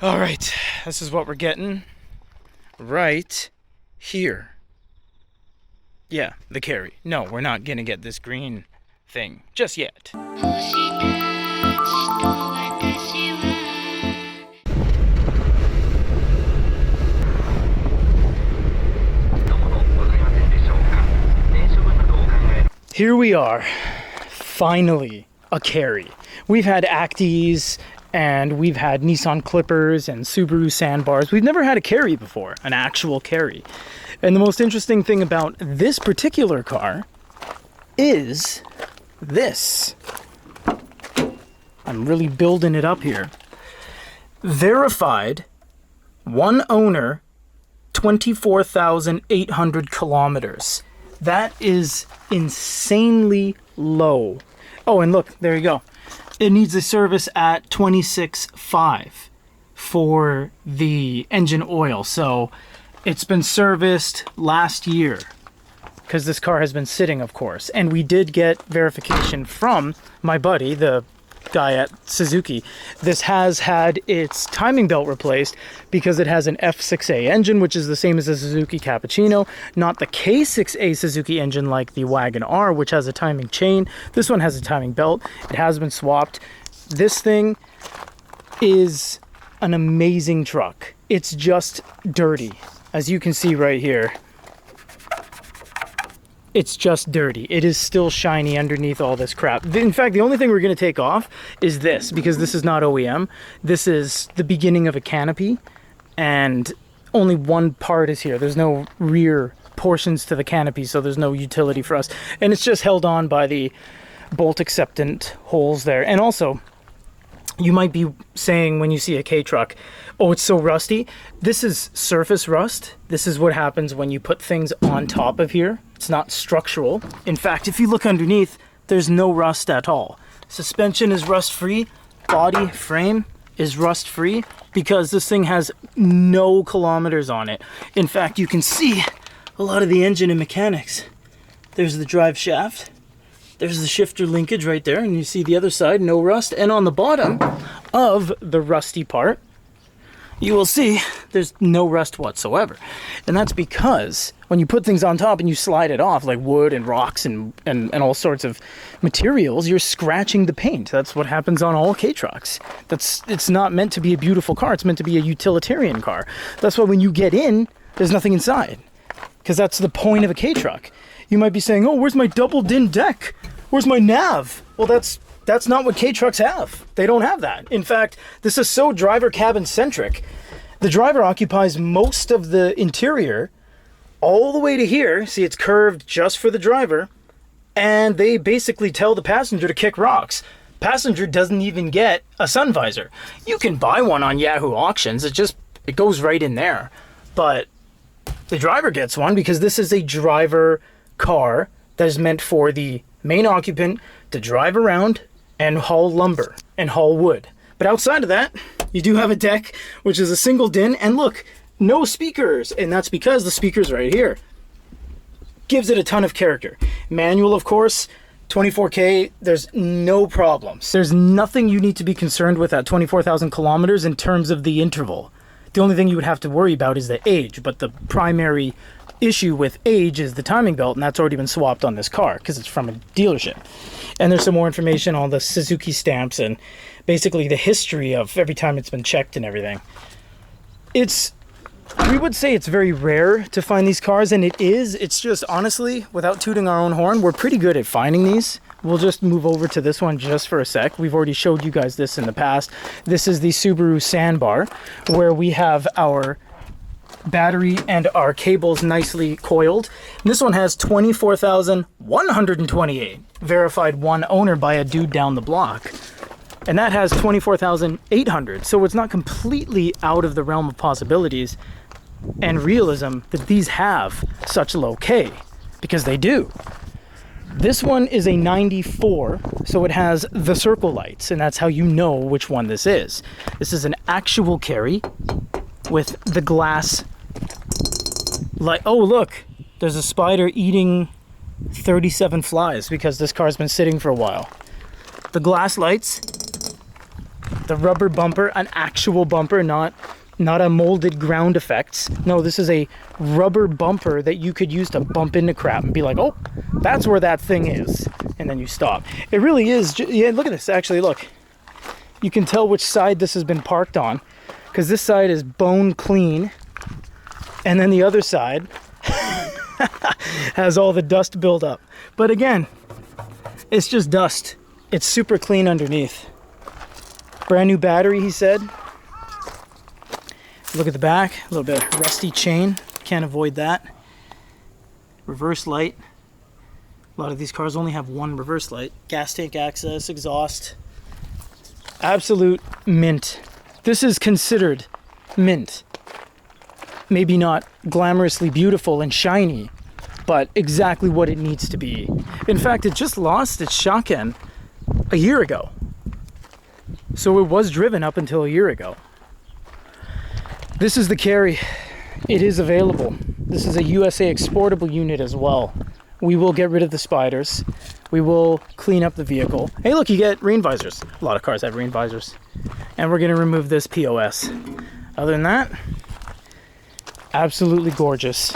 All right, this is what we're getting right here. Yeah, the Carry. No, we're not gonna get this green thing just yet. Here we are, finally a Carry. We've had Acties and we've had Nissan Clippers and Subaru Sandbars. We've never had a Carry before, an actual Carry. And the most interesting thing about this particular car is this. I'm really building it up here. Verified, one owner, 24,800 kilometers. That is insanely low. Oh, and look, there you go. It needs a service at 26.5 for the engine oil. So it's been serviced last year because this car has been sitting, of course. And we did get verification from my buddy, the guy at Suzuki. This has had its timing belt replaced because it has an F6A engine, which is the same as the Suzuki Cappuccino, not the K6A Suzuki engine like the Wagon R, which has a timing chain. This one has a timing belt. It has been swapped. This thing is an amazing truck. It's just dirty. As you can see right here, it's just dirty. It is still shiny underneath all this crap. In fact, the only thing we're going to take off is this, because this is not OEM. This is the beginning of a canopy, and only one part is here. There's no rear portions to the canopy, so there's no utility for us. And it's just held on by the bolt acceptant holes there. And also, you might be saying when you see a K-Truck, oh, it's so rusty. This is surface rust. This is what happens when you put things on top of here. It's not structural. In fact, if you look underneath, there's no rust at all. Suspension is rust-free. Body frame is rust-free because this thing has no kilometers on it. In fact, you can see a lot of the engine and mechanics. There's the drive shaft. There's the shifter linkage right there, and you see the other side, no rust. And on the bottom of the rusty part, you will see there's no rust whatsoever. And that's because when you put things on top and you slide it off, like wood and rocks and all sorts of materials, you're scratching the paint. That's what happens on all K-Trucks. It's not meant to be a beautiful car. It's meant to be a utilitarian car. That's why when you get in, there's nothing inside, because that's the point of a K-Truck. You might be saying, oh, where's my double din deck? Where's my nav? Well, that's not what K-Trucks have. They don't have that. In fact, this is so driver cabin centric. The driver occupies most of the interior all the way to here. See, it's curved just for the driver. And they basically tell the passenger to kick rocks. Passenger doesn't even get a sun visor. You can buy one on Yahoo Auctions. It goes right in there. But the driver gets one because this is a driver car that is meant for the main occupant to drive around and haul lumber and haul wood. But outside of that, you do have a deck, which is a single din, and look, no speakers. And that's because the speaker's right here. Gives it a ton of character. Manual, of course, 24K, there's no problems. There's nothing you need to be concerned with at 24,000 kilometers in terms of the interval. The only thing you would have to worry about is the age, but the primary issue with age is the timing belt, and that's already been swapped on this car because it's from a dealership. And there's some more information on the Suzuki stamps and basically the history of every time it's been checked and everything. We would say it's very rare to find these cars, and it is. It's just, honestly, without tooting our own horn, we're pretty good at finding these. We'll just move over to this one just for a sec. We've already showed you guys this in the past. This is the Subaru Sandbar, where we have our battery and our cables nicely coiled. And this one has 24,128, verified one owner by a dude down the block. And that has 24,800. So it's not completely out of the realm of possibilities and realism that these have such low K, because they do. This one is a 94, so it has the circle lights, and that's how you know which one this is. This is an actual Carry with the glass light. Oh, look, there's a spider eating 37 flies because this car's been sitting for a while. The glass lights, The rubber bumper, an actual bumper, not a molded ground effects. No, this is a rubber bumper that you could use to bump into crap and be like, oh, that's where that thing is. And then you stop. It really is. Yeah, look at this. Actually, look. You can tell which side this has been parked on, because this side is bone clean. And then the other side has all the dust build up. But again, it's just dust. It's super clean underneath. Brand new battery, he said. Look at the back, a little bit of rusty chain. Can't avoid that. Reverse light. A lot of these cars only have one reverse light. Gas tank access, exhaust. Absolute mint. This is considered mint. Maybe not glamorously beautiful and shiny, but exactly what it needs to be. In fact, it just lost its shock end a year ago. So it was driven up until a year ago. This is the Carry. It is available. This is a USA exportable unit as well. We will get rid of the spiders. We will clean up the vehicle. Hey, look, you get rain visors. A lot of cars have rain visors. And we're going to remove this POS. Other than that, absolutely gorgeous.